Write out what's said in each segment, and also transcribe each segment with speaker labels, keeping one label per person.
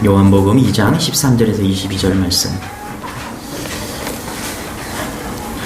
Speaker 1: 요한복음 2장 13절에서 22절 말씀.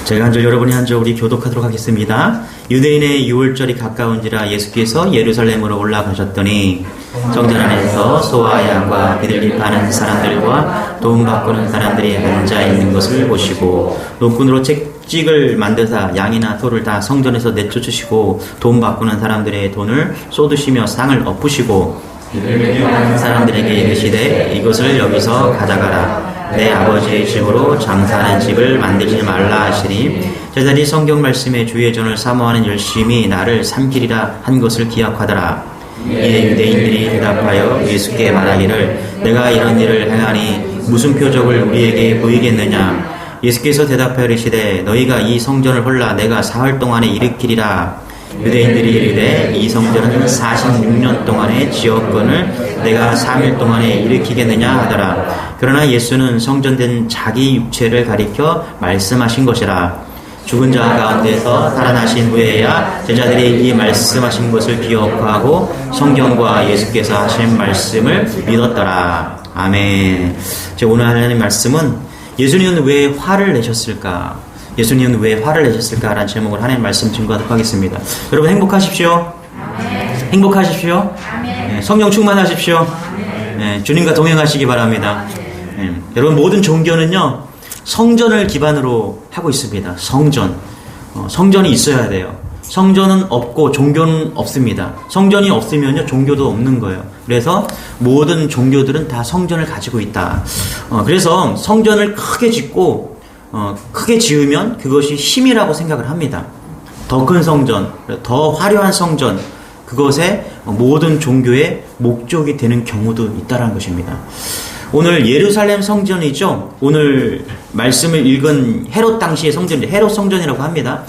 Speaker 1: 제가 한 절 여러분이 한 절 우리 교독하도록 하겠습니다. 유대인의 유월절이 가까운지라 예수께서 예루살렘으로 올라가셨더니 성전 안에서 소와 양과 비둘기 파는 사람들과 돈 바꾸는 사람들이 앉아 있는 것을 보시고 노끈으로 채찍을 만드사 양이나 소를 다 성전에서 내쫓으시고 돈 바꾸는 사람들의 돈을 쏟으시며 상을 엎으시고 이를 파는 사람들에게 이르시되 이것을 여기서 가져가라. 내 아버지의 집으로 장사하는 집을 만들지 말라 하시니 제자들이 성경 말씀에 주의 전을 사모하는 열심히 나를 삼키리라 한 것을 기억하더라. 이에 유대인들이 대답하여 예수께 말하기를 내가 이런 일을 행하니 무슨 표적을 우리에게 보이겠느냐. 예수께서 대답하여 이르시되 너희가 이 성전을 헐라 내가 사흘 동안에 일으키리라. 유대인들이 이르되 이 성전은 46년 동안의 지었건을 내가 3일 동안에 일으키겠느냐 하더라. 그러나 예수는 성전된 자기 육체를 가리켜 말씀하신 것이라. 죽은 자 가운데서 살아나신 후에야 제자들이 이 말씀하신 것을 기억하고 성경과 예수께서 하신 말씀을 믿었더라. 아멘. 오늘 하나님 말씀은 예수님은 왜 화를 내셨을까? 예수님은 왜 화를 내셨을까라는 제목을 하나님 말씀 증거하도록 하겠습니다. 여러분 행복하십시오. 아멘. 행복하십시오. 네, 성령 충만하십시오. 네, 주님과 동행하시기 바랍니다. 네, 여러분 모든 종교는요 성전을 기반으로 하고 있습니다. 성전이 있어야 돼요. 성전은 없고 종교는 없습니다. 성전이 없으면요 종교도 없는 거예요. 그래서 모든 종교들은 다 성전을 가지고 있다. 그래서 성전을 크게 짓고 크게 지으면 그것이 힘이라고 생각을 합니다. 더 큰 성전, 더 화려한 성전, 그것에 모든 종교의 목적이 되는 경우도 있다는 것입니다. 오늘 예루살렘 성전이죠. 오늘 말씀을 읽은 헤롯 당시의 성전이 헤롯 성전이라고 합니다.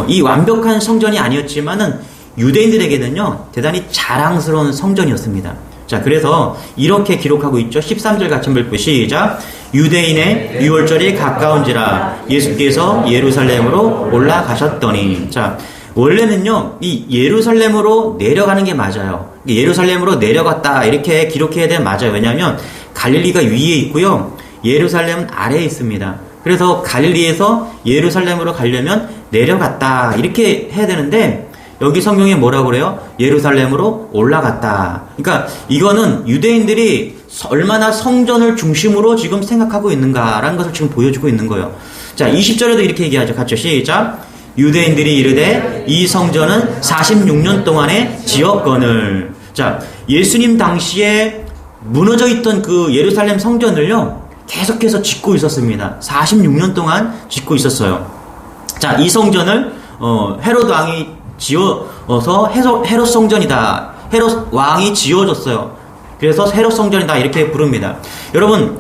Speaker 1: 이 완벽한 성전이 아니었지만은 유대인들에게는요 대단히 자랑스러운 성전이었습니다. 자, 그래서 이렇게 기록하고 있죠. 13절 같이 한번 볼까요? 시작. 유대인의 유월절이 가까운지라 예수께서 예루살렘으로 올라가셨더니. 자, 원래는요 이 예루살렘으로 내려가는 게 맞아요. 예루살렘으로 내려갔다 이렇게 기록해야 되면 맞아요. 왜냐하면 갈릴리가 위에 있고요 예루살렘은 아래에 있습니다. 그래서 갈릴리에서 예루살렘으로 가려면 내려갔다 이렇게 해야 되는데 여기 성경에 뭐라고 그래요? 예루살렘으로 올라갔다. 그러니까 이거는 유대인들이 얼마나 성전을 중심으로 지금 생각하고 있는가라는 것을 지금 보여주고 있는 거예요. 자, 20절에도 이렇게 얘기하죠. 같이 시작. 유대인들이 이르되 이 성전은 46년 동안에 지었거늘. 자, 예수님 당시에 무너져 있던 그 예루살렘 성전을요 계속해서 짓고 있었습니다. 46년 동안 짓고 있었어요. 자, 이 성전을 헤롯 왕이 지어서 헤롯 성전이다. 헤롯 왕이 지어줬어요. 그래서 헤롯 성전이다 이렇게 부릅니다. 여러분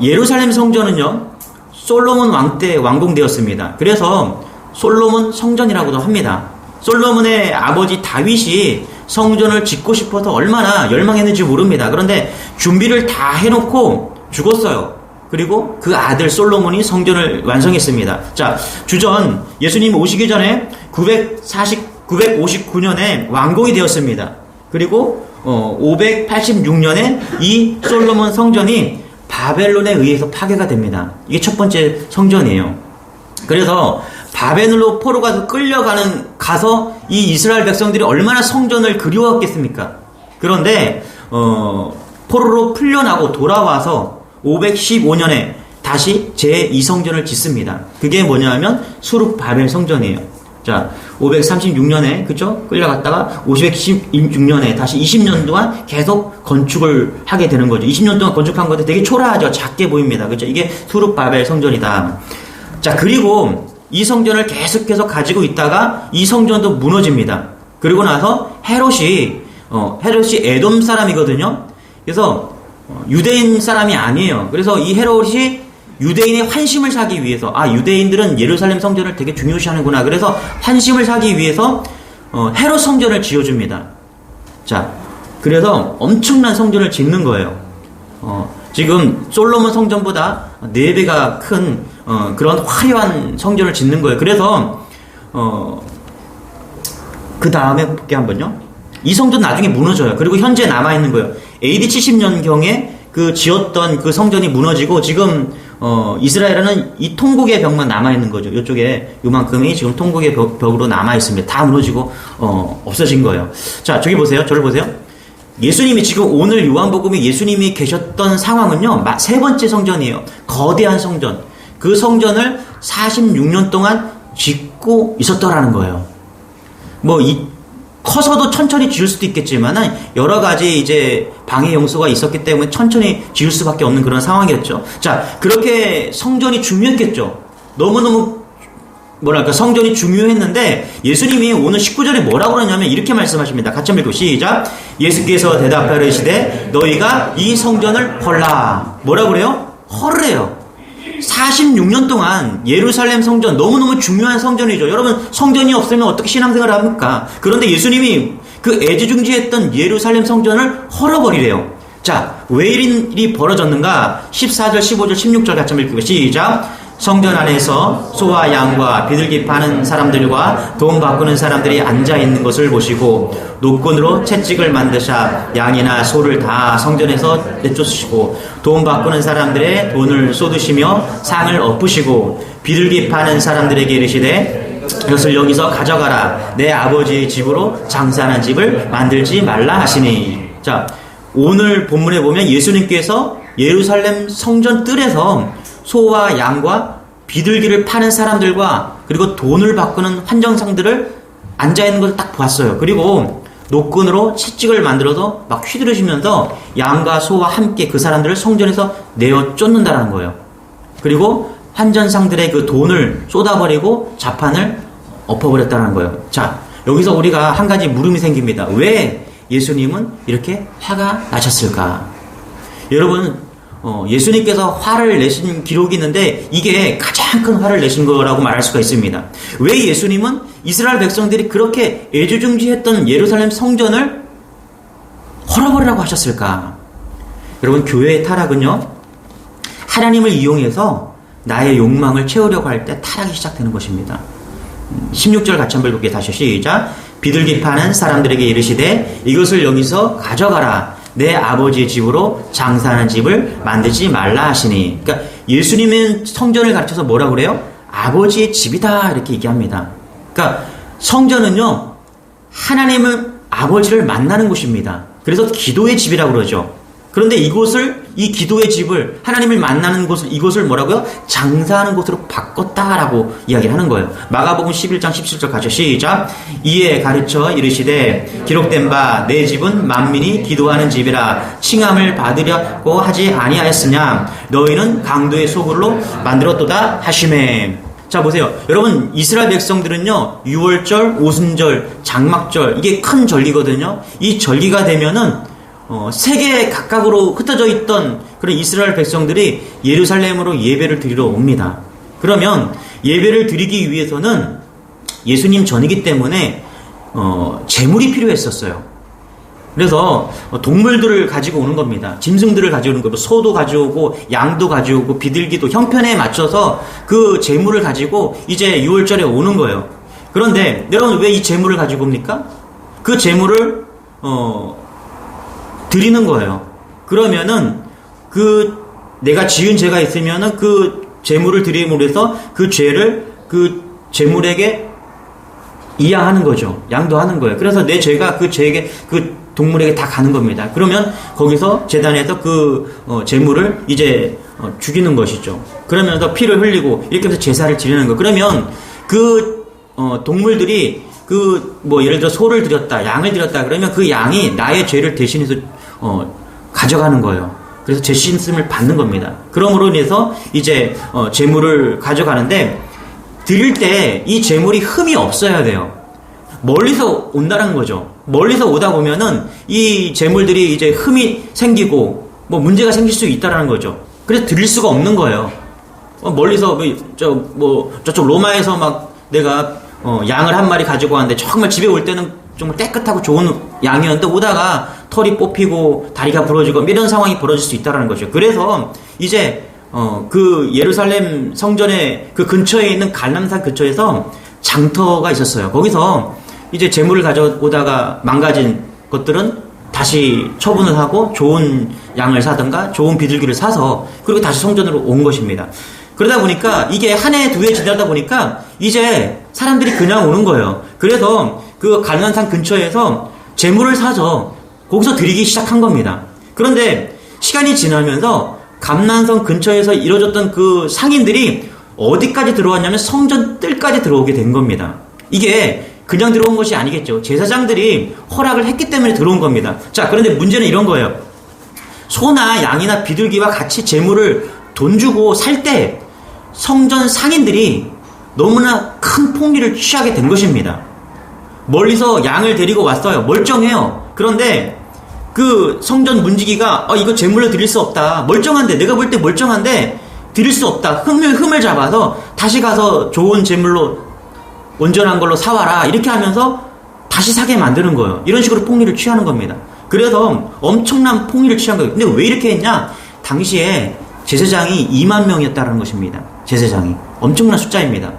Speaker 1: 예루살렘 성전은요 솔로몬 왕 때 완공되었습니다. 그래서 솔로몬 성전이라고도 합니다. 솔로몬의 아버지 다윗이 성전을 짓고 싶어서 얼마나 열망했는지 모릅니다. 그런데 준비를 다 해놓고 죽었어요. 그리고 그 아들 솔로몬이 성전을 완성했습니다. 자, 주전 예수님 오시기 전에 959년에 완공이 되었습니다. 그리고 586년에 이 솔로몬 성전이 바벨론에 의해서 파괴가 됩니다. 이게 첫 번째 성전이에요. 그래서 바벨론으로 포로가 가서 이 이스라엘 백성들이 얼마나 성전을 그리워했겠습니까? 그런데 포로로 풀려나고 돌아와서 515년에 다시 제2성전을 짓습니다. 그게 뭐냐면 수룹바벨 성전이에요. 자, 536년에 그죠? 끌려갔다가 516년에 다시 20년 동안 계속 건축을 하게 되는 거죠. 20년 동안 건축한 건데 되게 초라하죠. 작게 보입니다. 그죠? 이게 수룹바벨 성전이다. 자, 그리고 이 성전을 계속해서 가지고 있다가 이 성전도 무너집니다. 그리고 나서 헤롯이 에돔 사람이거든요. 그래서 유대인 사람이 아니에요. 그래서 이 헤롯이 유대인의 환심을 사기 위해서 유대인들은 예루살렘 성전을 되게 중요시하는구나. 그래서 환심을 사기 위해서 헤롯 성전을 지어줍니다. 자, 그래서 엄청난 성전을 짓는 거예요. 지금 솔로몬 성전보다 4배가 큰 그런 화려한 성전을 짓는 거예요. 그래서 그 다음에 볼게요 한번요. 이 성전 나중에 무너져요. 그리고 현재 남아있는 거예요. AD 70년경에 그 지었던 그 성전이 무너지고 지금 이스라엘은 이 통곡의 벽만 남아 있는 거죠. 이쪽에 요만큼이 지금 통곡의 벽으로 남아 있습니다. 다 무너지고 없어진 거예요. 자, 저기 보세요. 저를 보세요. 예수님이 지금 오늘 요한복음에 예수님이 계셨던 상황은요, 세 번째 성전이에요. 거대한 성전. 그 성전을 46년 동안 짓고 있었더라는 거예요. 커서도 천천히 지을 수도 있겠지만은 여러 가지 이제 방해 용소가 있었기 때문에 천천히 지을 수밖에 없는 그런 상황이었죠. 자, 그렇게 성전이 중요했겠죠. 너무너무 성전이 중요했는데 예수님이 오늘 19절에 뭐라고 그러냐면 이렇게 말씀하십니다. 같이 한번 읽고 시작. 예수께서 대답하시되 너희가 이 성전을 헐라. 뭐라고 그래요? 헐으래요. 46년 동안 예루살렘 성전, 너무너무 중요한 성전이죠. 여러분, 성전이 없으면 어떻게 신앙생활을 합니까? 그런데 예수님이 그 애지중지했던 예루살렘 성전을 헐어버리래요. 자, 왜 일이 벌어졌는가? 14절, 15절, 16절 같이 한번 읽고 시작. 성전 안에서 소와 양과 비둘기 파는 사람들과 돈 바꾸는 사람들이 앉아있는 것을 보시고 노끈으로 채찍을 만드사 양이나 소를 다 성전에서 내쫓으시고 돈 바꾸는 사람들의 돈을 쏟으시며 상을 엎으시고 비둘기 파는 사람들에게 이르시되 이것을 여기서 가져가라. 내 아버지의 집으로 장사하는 집을 만들지 말라 하시니. 자, 오늘 본문에 보면 예수님께서 예루살렘 성전 뜰에서 소와 양과 비둘기를 파는 사람들과 그리고 돈을 바꾸는 환정상들을 앉아있는 것을 딱 보았어요. 그리고 노끈으로 채찍을 만들어서 막 휘두르시면서 양과 소와 함께 그 사람들을 성전에서 내어 쫓는다는 거예요. 그리고 환전상들의 그 돈을 쏟아버리고 자판을 엎어버렸다는 거예요. 자, 여기서 우리가 한 가지 물음이 생깁니다. 왜 예수님은 이렇게 화가 나셨을까? 여러분, 예수님께서 화를 내신 기록이 있는데 이게 가장 큰 화를 내신 거라고 말할 수가 있습니다. 왜 예수님은 이스라엘 백성들이 그렇게 애지중지했던 예루살렘 성전을 헐어버리라고 하셨을까? 여러분, 교회의 타락은요, 하나님을 이용해서 나의 욕망을 채우려고 할 때 타락이 시작되는 것입니다. 16절 같이 한번 읽을게요. 다시 시작. 비둘기 파는 사람들에게 이르시되 이것을 여기서 가져가라. 내 아버지의 집으로 장사하는 집을 만들지 말라 하시니. 그러니까 예수님은 성전을 가르쳐서 뭐라고 그래요? 아버지의 집이다 이렇게 얘기합니다. 그러니까 성전은요, 하나님을 아버지를 만나는 곳입니다. 그래서 기도의 집이라고 그러죠. 그런데 이 기도의 집을, 하나님을 만나는 곳을, 이곳을 뭐라고요? 장사하는 곳으로 바꿨다라고 이야기를 하는 거예요. 마가복음 11장 17절 가죠. 시작. 이에 가르쳐 이르시되 기록된 바 내 집은 만민이 기도하는 집이라 칭함을 받으려고 하지 아니하였으냐 너희는 강도의 소굴로 만들었도다 하시매. 자, 보세요. 여러분, 이스라엘 백성들은요, 유월절, 오순절, 장막절, 이게 큰 절기거든요. 이 절기가 되면은 세계 각각으로 흩어져 있던 그런 이스라엘 백성들이 예루살렘으로 예배를 드리러 옵니다. 그러면 예배를 드리기 위해서는 예수님 전이기 때문에 제물이 필요했었어요. 그래서 동물들을 가지고 오는 겁니다. 짐승들을 가지고 오는 거고, 소도 가져오고 양도 가져오고 비둘기도 형편에 맞춰서 그 제물을 가지고 이제 6월절에 오는 거예요. 그런데 여러분, 왜 이 제물을 가지고 옵니까? 그 제물을 드리는 거예요. 그러면은 내가 지은 죄가 있으면은 그 제물을 드림으로 해서 그 죄를 그 제물에게 이양하는 거죠. 양도하는 거예요. 그래서 내 죄가 그 죄에게, 그 동물에게 다 가는 겁니다. 그러면 거기서 제단에서 그 제물을 이제 죽이는 것이죠. 그러면서 피를 흘리고 이렇게 해서 제사를 지내는 거. 그러면 그 동물들이 예를 들어 소를 드렸다, 양을 드렸다 그러면 그 양이 나의 죄를 대신해서 가져가는 거예요. 그래서 죄 씻음을 받는 겁니다. 그러므로 인해서 이제 제물을 가져가는데, 드릴 때 이 제물이 흠이 없어야 돼요. 멀리서 온다는 거죠. 멀리서 오다 보면은 이 제물들이 이제 흠이 생기고 문제가 생길 수 있다는 거죠. 그래서 드릴 수가 없는 거예요. 멀리서 저쪽 로마에서 막 내가 양을 한 마리 가지고 왔는데 정말 집에 올 때는 정말 깨끗하고 좋은 양이었는데 오다가 털이 뽑히고 다리가 부러지고 이런 상황이 벌어질 수 있다는 거죠. 그래서 이제 그 예루살렘 성전의 그 근처에 있는 갈람산 근처에서 장터가 있었어요. 거기서 이제 재물을 가져오다가 망가진 것들은 다시 처분을 하고 좋은 양을 사든가 좋은 비둘기를 사서 그리고 다시 성전으로 온 것입니다. 그러다 보니까 이게 한 해, 두 해 지나다 보니까 이제 사람들이 그냥 오는 거예요. 그래서 그 갈멜산 근처에서 제물을 사서 거기서 드리기 시작한 겁니다. 그런데 시간이 지나면서 감난성 근처에서 이루어졌던 그 상인들이 어디까지 들어왔냐면 성전 뜰까지 들어오게 된 겁니다. 이게 그냥 들어온 것이 아니겠죠. 제사장들이 허락을 했기 때문에 들어온 겁니다. 자, 그런데 문제는 이런 거예요. 소나 양이나 비둘기와 같이 제물을 돈 주고 살 때 성전 상인들이 너무나 큰 폭리를 취하게 된 것입니다. 멀리서 양을 데리고 왔어요. 멀쩡해요. 그런데 그 성전 문지기가 이거 제물로 드릴 수 없다. 멀쩡한데, 내가 볼 때 멀쩡한데 드릴 수 없다. 흠을 잡아서 다시 가서 좋은 제물로 온전한 걸로 사와라. 이렇게 하면서 다시 사게 만드는 거예요. 이런 식으로 폭리를 취하는 겁니다. 그래서 엄청난 폭리를 취한 거예요. 근데 왜 이렇게 했냐? 당시에 제사장이 2만 명이었다는 것입니다. 제사장이. 엄청난 숫자입니다.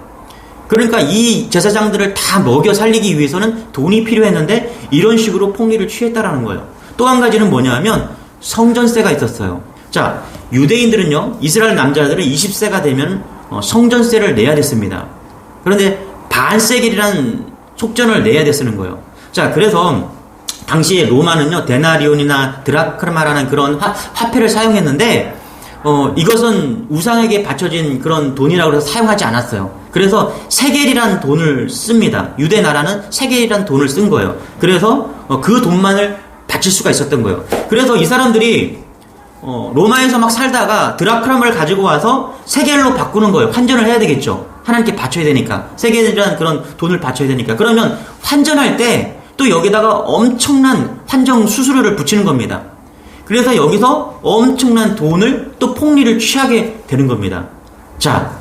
Speaker 1: 그러니까 이 제사장들을 다 먹여 살리기 위해서는 돈이 필요했는데 이런 식으로 폭리를 취했다라는 거예요. 또 한 가지는 뭐냐면 성전세가 있었어요. 자, 유대인들은요, 이스라엘 남자들은 20세가 되면 성전세를 내야 됐습니다. 그런데 반세겔이라는 속전을 내야 됐는 거예요. 자, 그래서 당시에 로마는요, 데나리온이나 드라크마라는 그런 화폐를 사용했는데 이것은 우상에게 바쳐진 그런 돈이라고 해서 사용하지 않았어요. 그래서 세겔이라는 돈을 씁니다. 유대 나라는 세겔이라는 돈을 쓴 거예요. 그래서 그 돈만을 바칠 수가 있었던 거예요. 그래서 이 사람들이 로마에서 막 살다가 드라크마를 가지고 와서 세겔로 바꾸는 거예요. 환전을 해야 되겠죠. 하나님께 바쳐야 되니까. 세겔이라는 그런 돈을 바쳐야 되니까. 그러면 환전할 때 또 여기다가 엄청난 환정 수수료를 붙이는 겁니다. 그래서 여기서 엄청난 돈을 또 폭리를 취하게 되는 겁니다. 자,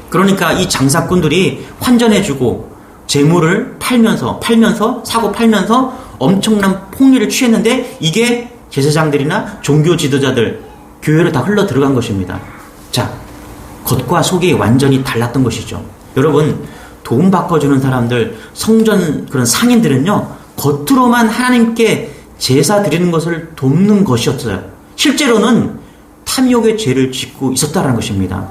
Speaker 1: 그러니까 이 장사꾼들이 환전해주고 재물을 팔면서 사고 팔면서 엄청난 폭리를 취했는데 이게 제사장들이나 종교 지도자들 교회로 다 흘러 들어간 것입니다. 자, 겉과 속이 완전히 달랐던 것이죠. 여러분, 돈 바꿔주는 사람들, 성전 그런 상인들은요, 겉으로만 하나님께 제사 드리는 것을 돕는 것이었어요. 실제로는 탐욕의 죄를 짓고 있었다는 것입니다.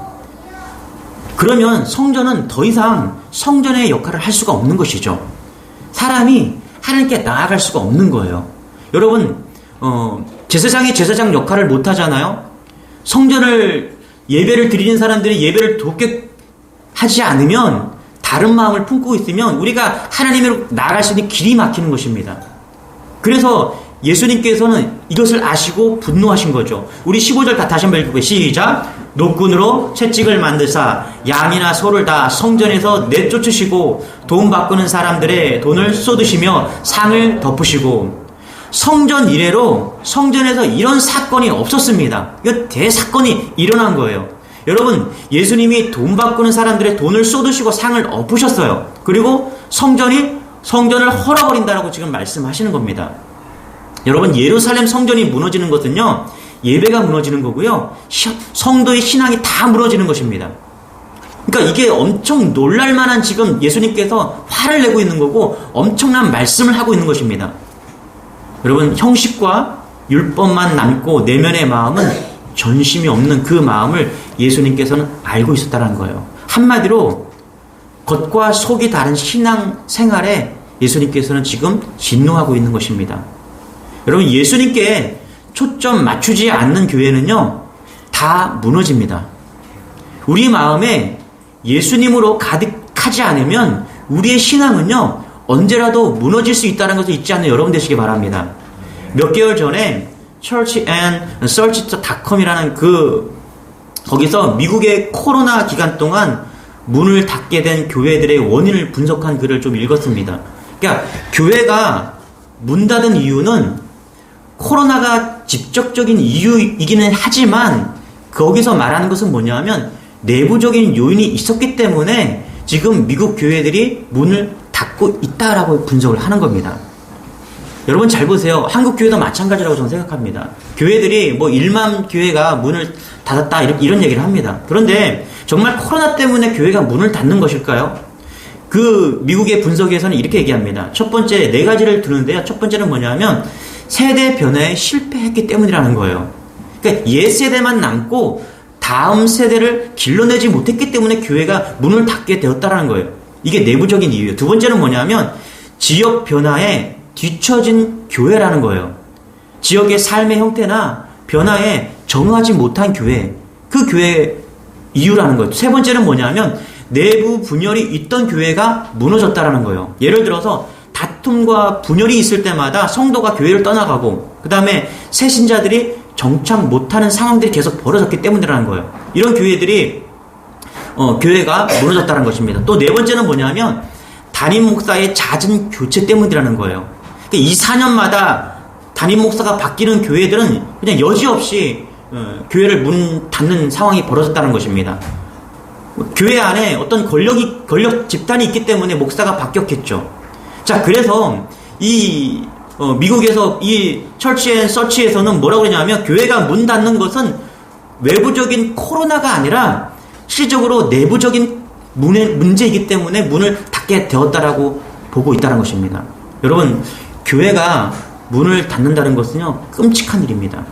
Speaker 1: 그러면 성전은 더 이상 성전의 역할을 할 수가 없는 것이죠. 사람이 하나님께 나아갈 수가 없는 거예요. 여러분, 제사장이 제사장 역할을 못 하잖아요. 성전을 예배를 드리는 사람들이 예배를 돕게 하지 않으면, 다른 마음을 품고 있으면 우리가 하나님으로 나아갈 수 있는 길이 막히는 것입니다. 그래서 예수님께서는 이것을 아시고 분노하신 거죠. 우리 15절 다시 한번 읽어볼게요. 시작. 노끈으로 채찍을 만드사 양이나 소를 다 성전에서 내쫓으시고 돈 바꾸는 사람들의 돈을 쏟으시며 상을 덮으시고. 성전 이래로 성전에서 이런 사건이 없었습니다. 이거 대사건이 일어난 거예요. 여러분, 예수님이 돈 바꾸는 사람들의 돈을 쏟으시고 상을 엎으셨어요. 그리고 성전을 헐어버린다라고 지금 말씀하시는 겁니다. 여러분, 예루살렘 성전이 무너지는 것은요, 예배가 무너지는 거고요, 성도의 신앙이 다 무너지는 것입니다. 그러니까 이게 엄청 놀랄만한, 지금 예수님께서 화를 내고 있는 거고 엄청난 말씀을 하고 있는 것입니다. 여러분, 형식과 율법만 남고 내면의 마음은 전심이 없는 그 마음을 예수님께서는 알고 있었다는 거예요. 한마디로 겉과 속이 다른 신앙 생활에 예수님께서는 지금 진노하고 있는 것입니다. 여러분, 예수님께 초점 맞추지 않는 교회는요, 다 무너집니다. 우리 마음에 예수님으로 가득하지 않으면 우리의 신앙은요, 언제라도 무너질 수 있다는 것을 잊지 않는 여러분 되시기 바랍니다. 몇 개월 전에 churchandsearch.com이라는 거기서 미국의 코로나 기간 동안 문을 닫게 된 교회들의 원인을 분석한 글을 좀 읽었습니다. 그러니까 교회가 문 닫은 이유는 코로나가 직접적인 이유이기는 하지만 거기서 말하는 것은 뭐냐면 내부적인 요인이 있었기 때문에 지금 미국 교회들이 문을 닫고 있다라고 분석을 하는 겁니다. 여러분 잘 보세요. 한국 교회도 마찬가지라고 저는 생각합니다. 교회들이 1만 교회가 문을 닫았다 이런 얘기를 합니다. 그런데 정말 코로나 때문에 교회가 문을 닫는 것일까요? 그 미국의 분석에서는 이렇게 얘기합니다. 첫 번째 4가지를 두는데요. 첫 번째는 뭐냐면 세대 변화에 실패했기 때문이라는 거예요. 그러니까 옛 세대만 남고 다음 세대를 길러내지 못했기 때문에 교회가 문을 닫게 되었다는 거예요. 이게 내부적인 이유예요. 두 번째는 뭐냐면 지역 변화에 뒤처진 교회라는 거예요. 지역의 삶의 형태나 변화에 정응하지 못한 교회, 그 교회의 이유라는 거예요. 세 번째는 뭐냐면 내부 분열이 있던 교회가 무너졌다라는 거예요. 예를 들어서 다툼과 분열이 있을 때마다 성도가 교회를 떠나가고 그 다음에 새 신자들이 정착 못하는 상황들이 계속 벌어졌기 때문이라는 거예요. 이런 교회들이 교회가 무너졌다는 것입니다. 또 네 번째는 뭐냐면 담임 목사의 잦은 교체 때문이라는 거예요. 그러니까 2, 4년마다 담임 목사가 바뀌는 교회들은 그냥 여지없이 교회를 문 닫는 상황이 벌어졌다는 것입니다. 교회 안에 어떤 권력 집단이 있기 때문에 목사가 바뀌었겠죠. 자, 그래서 미국에서 이 철치 앤 서치에서는 뭐라고 그러냐면 교회가 문 닫는 것은 외부적인 코로나가 아니라 실질적으로 내부적인 문제이기 때문에 문을 닫게 되었다라고 보고 있다는 것입니다. 여러분, 교회가 문을 닫는다는 것은요, 끔찍한 일입니다.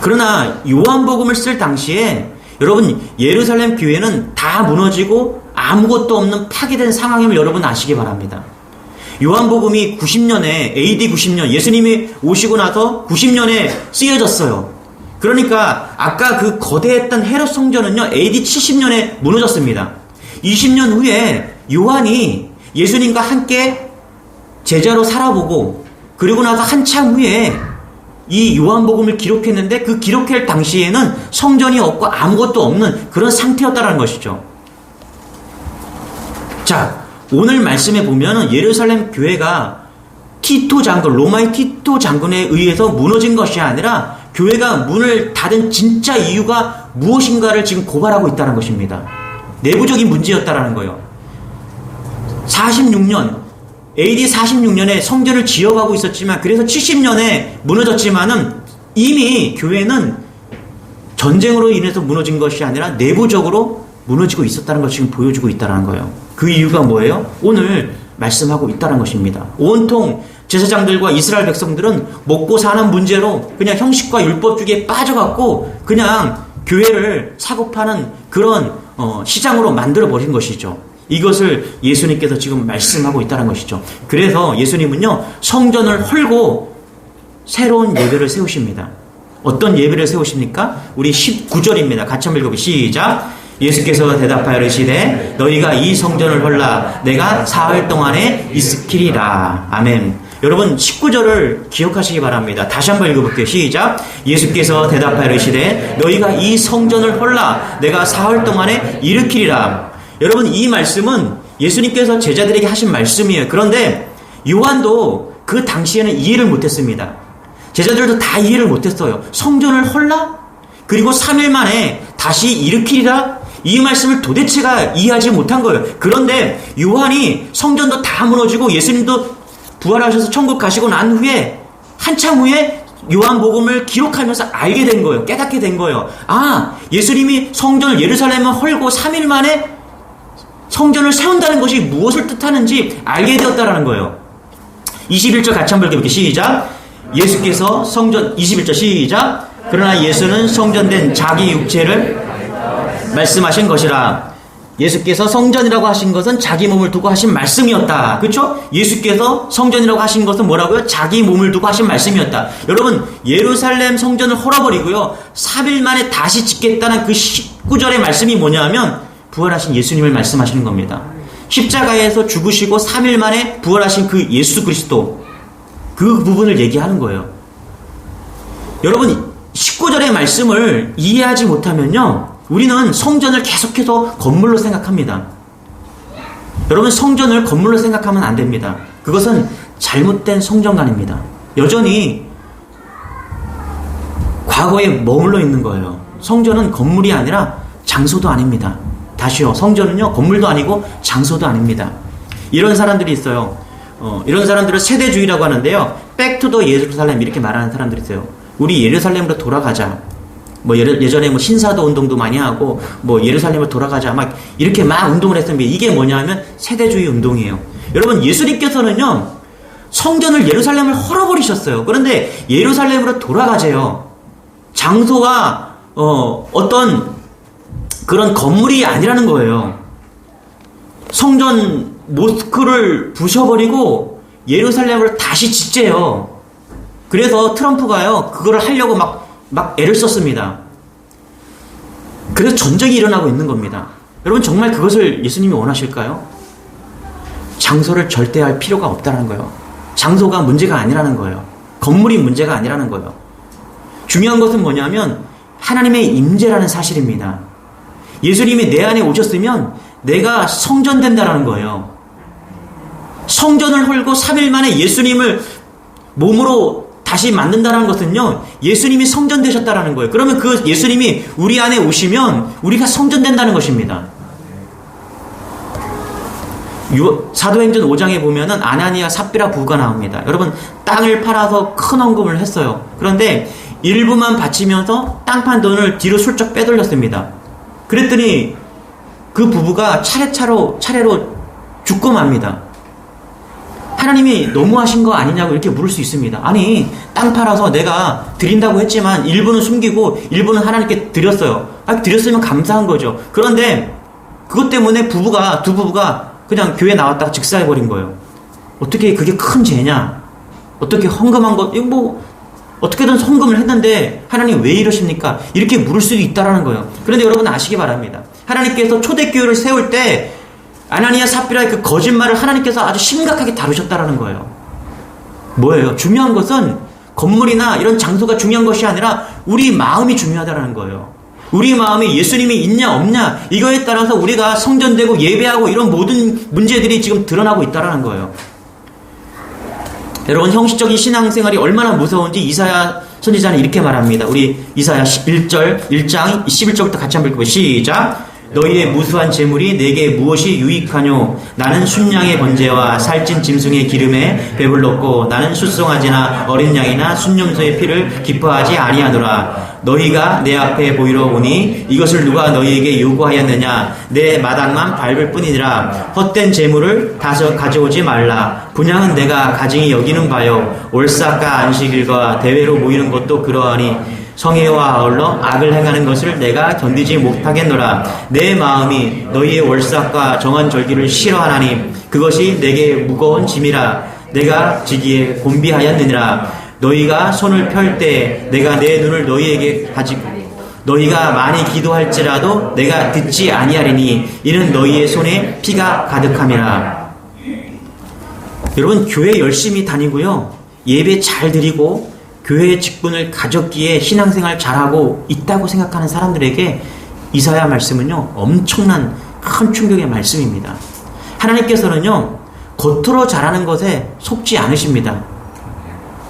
Speaker 1: 그러나 요한복음을 쓸 당시에 여러분, 예루살렘 교회는 다 무너지고 아무것도 없는 파괴된 상황임을 여러분 아시기 바랍니다. 요한복음이 90년에 AD 90년 예수님이 오시고 나서 90년에 쓰여졌어요. 그러니까 아까 그 거대했던 헤롯 성전은요, AD 70년에 무너졌습니다. 20년 후에 요한이 예수님과 함께 제자로 살아보고 그리고 나서 한참 후에 이 요한복음을 기록했는데 그 기록할 당시에는 성전이 없고 아무것도 없는 그런 상태였다는 것이죠. 자, 오늘 말씀에 보면은 예루살렘 교회가 티토 장군, 로마의 티토 장군에 의해서 무너진 것이 아니라 교회가 문을 닫은 진짜 이유가 무엇인가를 지금 고발하고 있다는 것입니다. 내부적인 문제였다라는 거예요. 46년, AD 46년에 성전을 지어가고 있었지만 그래서 70년에 무너졌지만은 이미 교회는 전쟁으로 인해서 무너진 것이 아니라 내부적으로 무너지고 있었다는 것을 지금 보여주고 있다는 거예요. 그 이유가 뭐예요? 오늘 말씀하고 있다는 것입니다. 온통 제사장들과 이스라엘 백성들은 먹고 사는 문제로 그냥 형식과 율법주의에 빠져갖고 그냥 교회를 사고파는 그런 시장으로 만들어버린 것이죠. 이것을 예수님께서 지금 말씀하고 있다는 것이죠. 그래서 예수님은요, 성전을 헐고 새로운 예배를 세우십니다. 어떤 예배를 세우십니까? 우리 19절입니다. 같이 한번 읽어보시죠. 시작. 예수께서 대답하여 이르시되 너희가 이 성전을 헐라 내가 사흘 동안에 이스키리라. 아멘. 여러분 19절을 기억하시기 바랍니다. 다시 한번 읽어볼게요. 시작. 예수께서 대답하여 이르시되 너희가 이 성전을 헐라 내가 사흘 동안에 일으키리라. 여러분, 이 말씀은 예수님께서 제자들에게 하신 말씀이에요. 그런데 요한도 그 당시에는 이해를 못했습니다. 제자들도 다 이해를 못했어요. 성전을 헐라? 그리고 3일 만에 다시 일으키리라? 이 말씀을 도대체가 이해하지 못한 거예요. 그런데 요한이 성전도 다 무너지고 예수님도 부활하셔서 천국 가시고 난 후에 한참 후에 요한복음을 기록하면서 알게 된 거예요. 깨닫게 된 거예요. 아, 예수님이 성전을 예루살렘을 헐고 3일 만에 성전을 세운다는 것이 무엇을 뜻하는지 알게 되었다라는 거예요. 21절 같이 한번 읽어볼게요. 시작. 예수께서 성전 21절 시작. 그러나 예수는 성전된 자기 육체를 말씀하신 것이라. 예수께서 성전이라고 하신 것은 자기 몸을 두고 하신 말씀이었다. 그렇죠? 예수께서 성전이라고 하신 것은 뭐라고요? 자기 몸을 두고 하신 말씀이었다. 여러분, 예루살렘 성전을 헐어버리고요 3일 만에 다시 짓겠다는 그 19절의 말씀이 뭐냐면 부활하신 예수님을 말씀하시는 겁니다. 십자가에서 죽으시고 3일 만에 부활하신 그 예수 그리스도, 그 부분을 얘기하는 거예요. 여러분, 19절의 말씀을 이해하지 못하면요 우리는 성전을 계속해서 건물로 생각합니다. 여러분, 성전을 건물로 생각하면 안 됩니다. 그것은 잘못된 성전관입니다. 여전히 과거에 머물러 있는 거예요. 성전은 건물이 아니라 장소도 아닙니다. 다시요, 성전은요 건물도 아니고 장소도 아닙니다. 이런 사람들이 있어요. 이런 사람들을 세대주의라고 하는데요, 백투더 예루살렘 이렇게 말하는 사람들이 있어요. 우리 예루살렘으로 돌아가자. 뭐 예전에 뭐 신사도 운동도 많이 하고 뭐 예루살렘으로 돌아가자 막 이렇게 막 운동을 했습니다. 이게 뭐냐면 세대주의 운동이에요. 여러분, 예수님께서는요 성전을 예루살렘을 헐어버리셨어요. 그런데 예루살렘으로 돌아가세요. 장소가 어떤 그런 건물이 아니라는 거예요. 성전 모스크를 부셔버리고 예루살렘을 다시 짓재요. 그래서 트럼프가요, 그거를 하려고 막 애를 썼습니다. 그래서 전쟁이 일어나고 있는 겁니다. 여러분, 정말 그것을 예수님이 원하실까요? 장소를 절대할 필요가 없다는 거예요. 장소가 문제가 아니라는 거예요. 건물이 문제가 아니라는 거예요. 중요한 것은 뭐냐면 하나님의 임재라는 사실입니다. 예수님이 내 안에 오셨으면 내가 성전된다라는 거예요. 성전을 헐고 3일 만에 예수님을 몸으로 다시 만든다는 것은요, 예수님이 성전되셨다라는 거예요. 그러면 그 예수님이 우리 안에 오시면 우리가 성전된다는 것입니다. 사도행전 5장에 보면은 아나니아 삽비라 부부가 나옵니다. 여러분, 땅을 팔아서 큰 헌금을 했어요. 그런데 일부만 바치면서 땅 판 돈을 뒤로 슬쩍 빼돌렸습니다. 그랬더니 그 부부가 차례로 죽고 맙니다. 하나님이 너무하신 거 아니냐고 이렇게 물을 수 있습니다. 아니, 땅 팔아서 내가 드린다고 했지만 일부는 숨기고 일부는 하나님께 드렸어요. 드렸으면 감사한 거죠. 그런데 그것 때문에 두 부부가 그냥 교회 나왔다가 즉사해버린 거예요. 어떻게 그게 큰 죄냐? 어떻게 헌금한 것, 어떻게든 헌금을 했는데 하나님 왜 이러십니까? 이렇게 물을 수도 있다라는 거예요. 그런데 여러분 아시기 바랍니다. 하나님께서 초대교회를 세울 때 아나니아 삽비라의 그 거짓말을 하나님께서 아주 심각하게 다루셨다라는 거예요. 뭐예요? 중요한 것은 건물이나 이런 장소가 중요한 것이 아니라 우리 마음이 중요하다라는 거예요. 우리 마음에 예수님이 있냐 없냐 이거에 따라서 우리가 성전되고 예배하고 이런 모든 문제들이 지금 드러나고 있다라는 거예요. 여러분, 형식적인 신앙생활이 얼마나 무서운지 이사야 선지자는 이렇게 말합니다. 우리 이사야 1장 11절부터 같이 한번 읽어보세요. 시작. 너희의 무수한 재물이 내게 무엇이 유익하뇨? 나는 순양의 번제와 살찐 짐승의 기름에 배불렀고 나는 숫송아지나 어린 양이나 순염소의 피를 기뻐하지 아니하노라. 너희가 내 앞에 보이러 오니 이것을 누가 너희에게 요구하였느냐? 내 마당만 밟을 뿐이니라. 헛된 재물을 다서 가져오지 말라. 분양은 내가 가증히 여기는 바요. 올삭과 안식일과 대회로 모이는 것도 그러하니 성회와 아울러 악을 행하는 것을 내가 견디지 못하겠노라. 내 마음이 너희의 월삭과 정한 절기를 싫어하나니 그것이 내게 무거운 짐이라. 내가 지기에 곤비하였느니라. 너희가 손을 펼 때 내가 내 눈을 너희에게 가지고 너희가 많이 기도할지라도 내가 듣지 아니하리니 이는 너희의 손에 피가 가득함이라. 여러분, 교회 열심히 다니고요, 예배 잘 드리고 교회의 직분을 가졌기에 신앙생활 잘하고 있다고 생각하는 사람들에게 이사야 말씀은요, 엄청난 큰 충격의 말씀입니다. 하나님께서는요, 겉으로 잘하는 것에 속지 않으십니다.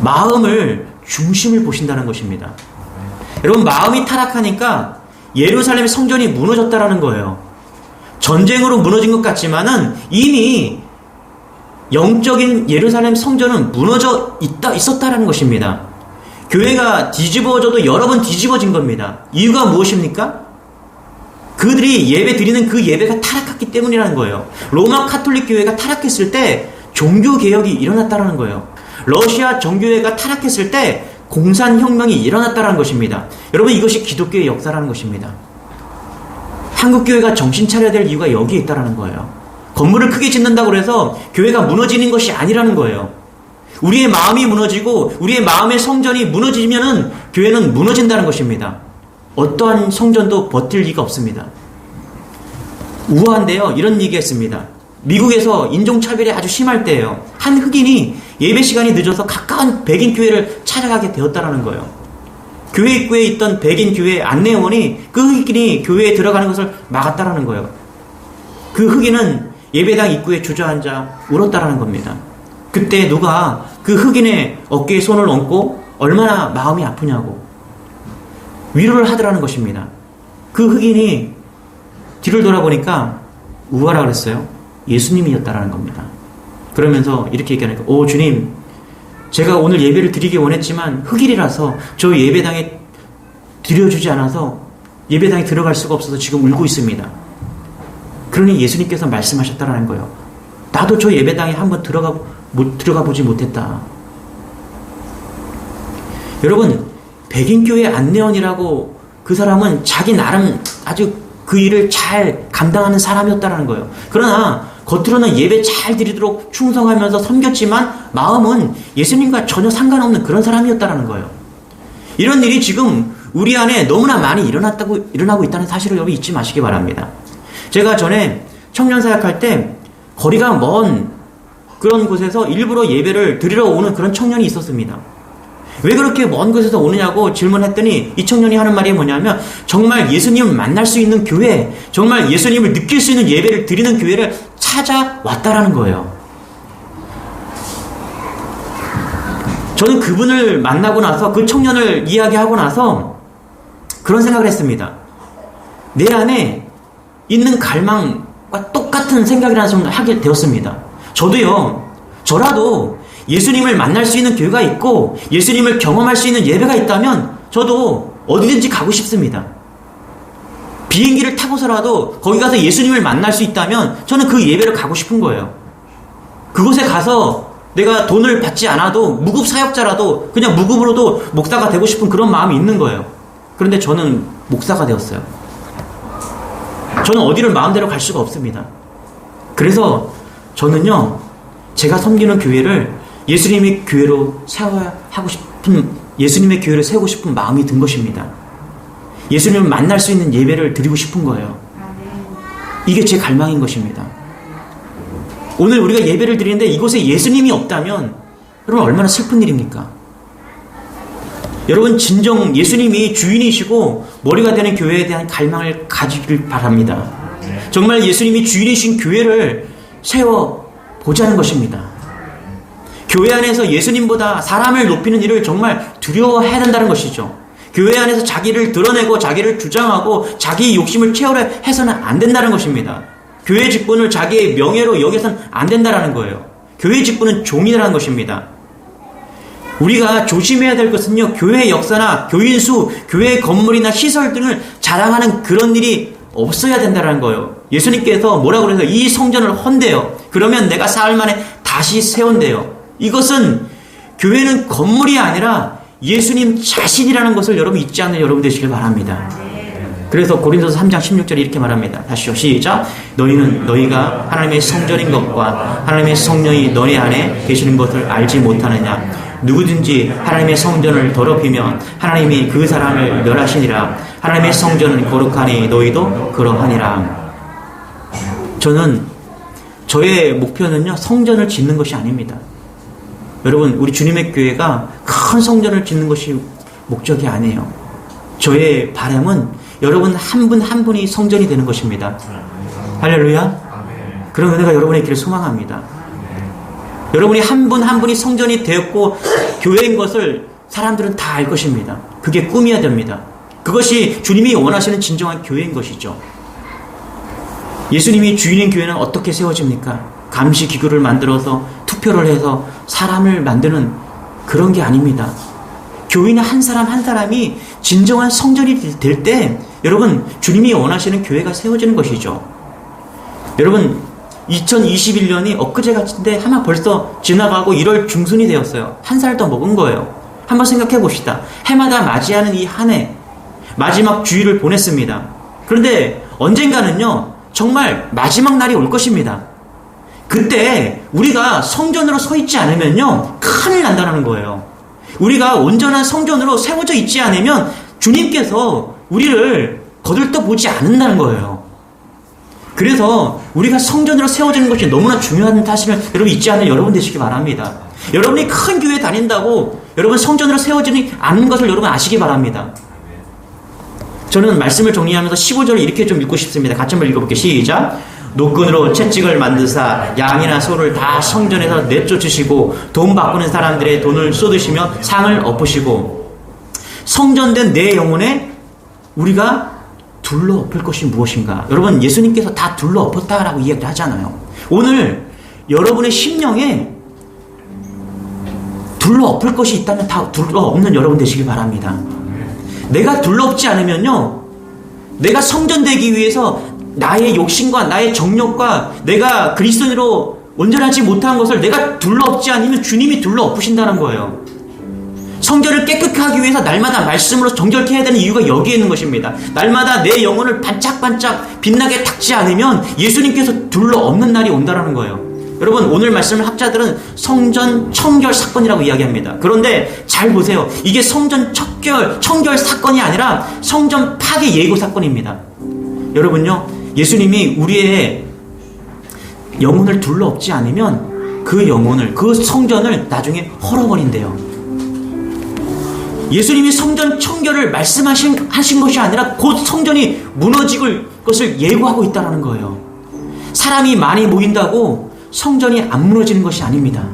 Speaker 1: 마음을, 중심을 보신다는 것입니다. 여러분, 마음이 타락하니까 예루살렘 성전이 무너졌다라는 거예요. 전쟁으로 무너진 것 같지만은 이미 영적인 예루살렘 성전은 무너져 있었다라는 것입니다. 교회가 뒤집어져도 여러 번 뒤집어진 겁니다. 이유가 무엇입니까? 그들이 예배 드리는 그 예배가 타락했기 때문이라는 거예요. 로마 카톨릭 교회가 타락했을 때 종교개혁이 일어났다는 거예요. 러시아 정교회가 타락했을 때 공산혁명이 일어났다는 것입니다. 여러분, 이것이 기독교의 역사라는 것입니다. 한국교회가 정신 차려야 될 이유가 여기에 있다는 거예요. 건물을 크게 짓는다고 해서 교회가 무너지는 것이 아니라는 거예요. 우리의 마음이 무너지고 우리의 마음의 성전이 무너지면은 교회는 무너진다는 것입니다. 어떠한 성전도 버틸 리가 없습니다. 우아한데요, 이런 얘기했습니다. 미국에서 인종차별이 아주 심할 때예요. 한 흑인이 예배 시간이 늦어서 가까운 백인 교회를 찾아가게 되었다는 거예요. 교회 입구에 있던 백인 교회 안내원이 그 흑인이 교회에 들어가는 것을 막았다는 거예요. 그 흑인은 예배당 입구에 주저앉아 울었다는 겁니다. 그때 누가 그 흑인의 어깨에 손을 얹고 얼마나 마음이 아프냐고 위로를 하더라는 것입니다. 그 흑인이 뒤를 돌아보니까 우아라 그랬어요. 예수님이었다라는 겁니다. 그러면서 이렇게 얘기하니까, 오 주님, 제가 오늘 예배를 드리기 원했지만 흑일이라서 저 예배당에 드려주지 않아서 예배당에 들어갈 수가 없어서 지금 울고 있습니다. 그러니 예수님께서 말씀하셨다라는 거예요. 나도 저 예배당에 한번 들어가 보지 못했다. 여러분, 백인교회 안내원이라고 그 사람은 자기 나름 아주 그 일을 잘 감당하는 사람이었다는 거예요. 그러나 겉으로는 예배 잘 드리도록 충성하면서 섬겼지만 마음은 예수님과 전혀 상관없는 그런 사람이었다는 거예요. 이런 일이 지금 우리 안에 너무나 많이 일어나고 있다는 사실을 여러분 잊지 마시기 바랍니다. 제가 전에 청년 사역할 때 거리가 먼 그런 곳에서 일부러 예배를 드리러 오는 그런 청년이 있었습니다. 왜 그렇게 먼 곳에서 오느냐고 질문했더니 이 청년이 하는 말이 뭐냐면 정말 예수님을 만날 수 있는 교회, 정말 예수님을 느낄 수 있는 예배를 드리는 교회를 찾아왔다라는 거예요. 저는 그분을 만나고 나서 그 청년을 이야기하고 나서 그런 생각을 했습니다. 내 안에 있는 갈망과 똑같은 생각이라는 생각을 하게 되었습니다. 저라도 예수님을 만날 수 있는 교회가 있고 예수님을 경험할 수 있는 예배가 있다면 저도 어디든지 가고 싶습니다. 비행기를 타고서라도 거기 가서 예수님을 만날 수 있다면 저는 그 예배를 가고 싶은 거예요. 그곳에 가서 내가 돈을 받지 않아도 무급 사역자라도 그냥 무급으로도 목사가 되고 싶은 그런 마음이 있는 거예요. 그런데 저는 목사가 되었어요. 저는 어디를 마음대로 갈 수가 없습니다. 그래서 저는요, 제가 섬기는 교회를 예수님의 교회로 예수님의 교회를 세우고 싶은 마음이 든 것입니다. 예수님을 만날 수 있는 예배를 드리고 싶은 거예요. 이게 제 갈망인 것입니다. 오늘 우리가 예배를 드리는데 이곳에 예수님이 없다면 여러분 얼마나 슬픈 일입니까? 여러분 진정 예수님이 주인이시고 머리가 되는 교회에 대한 갈망을 가지길 바랍니다. 정말 예수님이 주인이신 교회를 세워보자는 것입니다. 교회 안에서 예수님보다 사람을 높이는 일을 정말 두려워해야 된다는 것이죠. 교회 안에서 자기를 드러내고 자기를 주장하고 자기의 욕심을 채우려 해서는 안 된다는 것입니다. 교회 직분을 자기의 명예로 여겨서는 안 된다는 거예요. 교회 직분은 종이라는 것입니다. 우리가 조심해야 될 것은요, 교회의 역사나 교인 수, 교회의 건물이나 시설 등을 자랑하는 그런 일이 없어야 된다는 거예요. 예수님께서 뭐라고 그래서 이 성전을 헌대요. 그러면 내가 사흘 만에 다시 세운대요. 이것은 교회는 건물이 아니라 예수님 자신이라는 것을 여러분 잊지 않는 여러분 되시길 바랍니다. 그래서 고린도서 3장 16절에 이렇게 말합니다. 다시요, 시작. 너희가 하나님의 성전인 것과 하나님의 성령이 너희 안에 계시는 것을 알지 못하느냐. 누구든지 하나님의 성전을 더럽히면 하나님이 그 사람을 멸하시니라. 하나님의 성전은 거룩하니 너희도 그러하니라. 저의 목표는요, 성전을 짓는 것이 아닙니다. 여러분, 우리 주님의 교회가 큰 성전을 짓는 것이 목적이 아니에요. 저의 바람은 여러분 한 분 한 분이 성전이 되는 것입니다. 할렐루야. 그런 은혜가 여러분의 길을 소망합니다. 여러분이 한 분 한 분이 성전이 되었고 교회인 것을 사람들은 다 알 것입니다. 그게 꿈이어야 됩니다. 그것이 주님이 원하시는 진정한 교회인 것이죠. 예수님이 주인인 교회는 어떻게 세워집니까? 감시 기구를 만들어서 투표를 해서 사람을 만드는 그런 게 아닙니다. 교인의 한 사람 한 사람이 진정한 성전이 될 때 여러분 주님이 원하시는 교회가 세워지는 것이죠. 여러분 2021년이 엊그제 같은데 아마 벌써 지나가고 1월 중순이 되었어요. 한 살 더 먹은 거예요. 한번 생각해 봅시다. 해마다 맞이하는 이 한 해 마지막 주일을 보냈습니다. 그런데 언젠가는요 정말 마지막 날이 올 것입니다. 그때 우리가 성전으로 서 있지 않으면요 큰일 난다는 거예요. 우리가 온전한 성전으로 세워져 있지 않으면 주님께서 우리를 거들떠 보지 않는다는 거예요. 그래서 우리가 성전으로 세워지는 것이 너무나 중요한 사실을 여러분 잊지 않는 여러분 되시기 바랍니다. 여러분이 큰 교회 다닌다고 여러분 성전으로 세워지지 않는 것을 여러분 아시기 바랍니다. 저는 말씀을 정리하면서 15절을 이렇게 좀 읽고 싶습니다. 같이 한번 읽어볼게요. 시작. 노끈으로 채찍을 만드사 양이나 소를 다 성전에서 내쫓으시고 돈 바꾸는 사람들의 돈을 쏟으시며 상을 엎으시고. 성전된 내 영혼에 우리가 둘러엎을 것이 무엇인가? 여러분 예수님께서 다 둘러엎었다라고 이야기를 하잖아요. 오늘 여러분의 심령에 둘러엎을 것이 있다면 다 둘러엎는 여러분 되시길 바랍니다. 내가 둘러엎지 않으면요 내가 성전되기 위해서 나의 욕심과 나의 정욕과 내가 그리스도인으로 온전하지 못한 것을 내가 둘러엎지 않으면 주님이 둘러엎으신다는 거예요. 성전을 깨끗하게 하기 위해서 날마다 말씀으로 정결케 해야 되는 이유가 여기에 있는 것입니다. 날마다 내 영혼을 반짝반짝 빛나게 닦지 않으면 예수님께서 둘러엎는 날이 온다는 거예요. 여러분, 오늘 말씀을 학자들은 성전 청결 사건이라고 이야기합니다. 그런데 잘 보세요. 이게 성전 청결 사건이 아니라 성전 파괴 예고 사건입니다. 여러분요, 예수님이 우리의 영혼을 둘러엎지 않으면 그 영혼을, 그 성전을 나중에 헐어버린대요. 예수님이 성전 청결을 말씀하신 것이 아니라 곧 성전이 무너질 것을 예고하고 있다는 거예요. 사람이 많이 모인다고 성전이 안 무너지는 것이 아닙니다.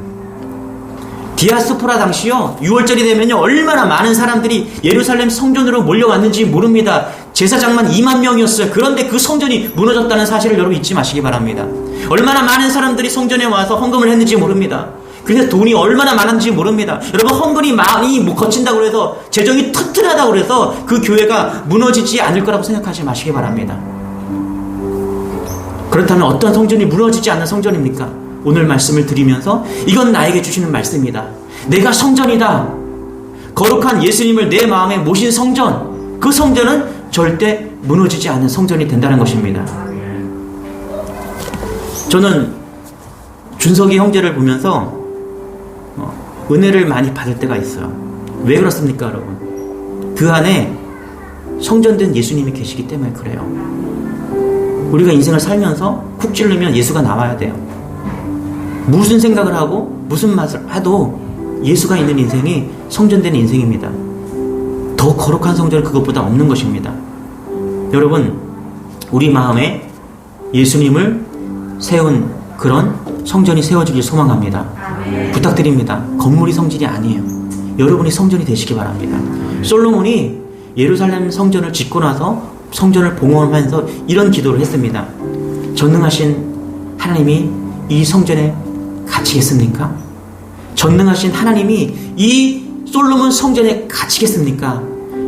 Speaker 1: 디아스포라 당시요, 6월절이 되면요, 얼마나 많은 사람들이 예루살렘 성전으로 몰려왔는지 모릅니다. 제사장만 2만 명이었어요. 그런데 그 성전이 무너졌다는 사실을 여러분 잊지 마시기 바랍니다. 얼마나 많은 사람들이 성전에 와서 헌금을 했는지 모릅니다. 그래서 돈이 얼마나 많은지 모릅니다. 여러분, 헌금이 많이 거친다고 해서 재정이 튼튼하다고 해서 그 교회가 무너지지 않을 거라고 생각하지 마시기 바랍니다. 그렇다면 어떤 성전이 무너지지 않는 성전입니까? 오늘 말씀을 드리면서 이건 나에게 주시는 말씀이다. 내가 성전이다. 거룩한 예수님을 내 마음에 모신 성전, 그 성전은 절대 무너지지 않는 성전이 된다는 것입니다. 저는 준석이 형제를 보면서 은혜를 많이 받을 때가 있어요. 왜 그렇습니까, 여러분? 그 안에 성전된 예수님이 계시기 때문에 그래요. 우리가 인생을 살면서 쿡 찌르면 예수가 나와야 돼요. 무슨 생각을 하고 무슨 맛을 해도 예수가 있는 인생이 성전된 인생입니다. 더 거룩한 성전은 그것보다 없는 것입니다. 여러분, 우리 마음에 예수님을 세운 그런 성전이 세워지길 소망합니다. 부탁드립니다. 건물이 성전이 아니에요. 여러분이 성전이 되시기 바랍니다. 솔로몬이 예루살렘 성전을 짓고 나서 성전을 봉헌하면서 이런 기도를 했습니다. 전능하신 하나님이 이 성전에 갇히겠습니까? 전능하신 하나님이 이 솔로몬 성전에 갇히겠습니까?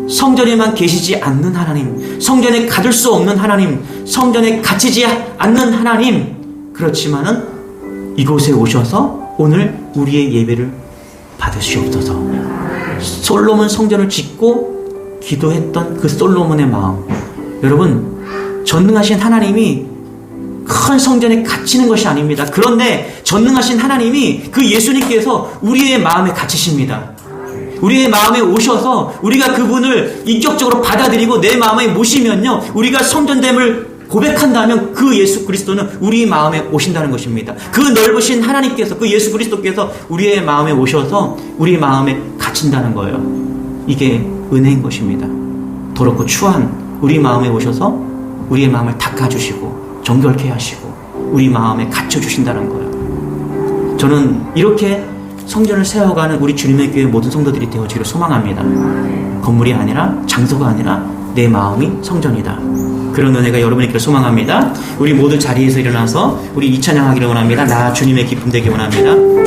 Speaker 1: 성전에만 계시지 않는 하나님, 성전에 가둘 수 없는 하나님, 성전에 갇히지 않는 하나님, 그렇지만은 이곳에 오셔서 오늘 우리의 예배를 받으시옵소서. 솔로몬 성전을 짓고 기도했던 그 솔로몬의 마음, 여러분, 전능하신 하나님이 큰 성전에 갇히는 것이 아닙니다. 그런데 전능하신 하나님이 그 예수님께서 우리의 마음에 갇히십니다. 우리의 마음에 오셔서 우리가 그분을 인격적으로 받아들이고 내 마음에 모시면요, 우리가 성전됨을 고백한다면 그 예수 그리스도는 우리 마음에 오신다는 것입니다. 그 넓으신 하나님께서, 그 예수 그리스도께서 우리의 마음에 오셔서 우리 마음에 갇힌다는 거예요. 이게 은혜인 것입니다. 더럽고 추한 우리 마음에 오셔서 우리의 마음을 닦아주시고 정결케 하시고 우리 마음에 갇혀주신다는 거예요. 저는 이렇게 성전을 세워가는 우리 주님의 교회 모든 성도들이 되어지기를 소망합니다. 건물이 아니라, 장소가 아니라 내 마음이 성전이다. 그런 은혜가 여러분의 길을 소망합니다. 우리 모두 자리에서 일어나서 우리 이 찬양하기를 원합니다. 나 주님의 기쁨 되기 원합니다.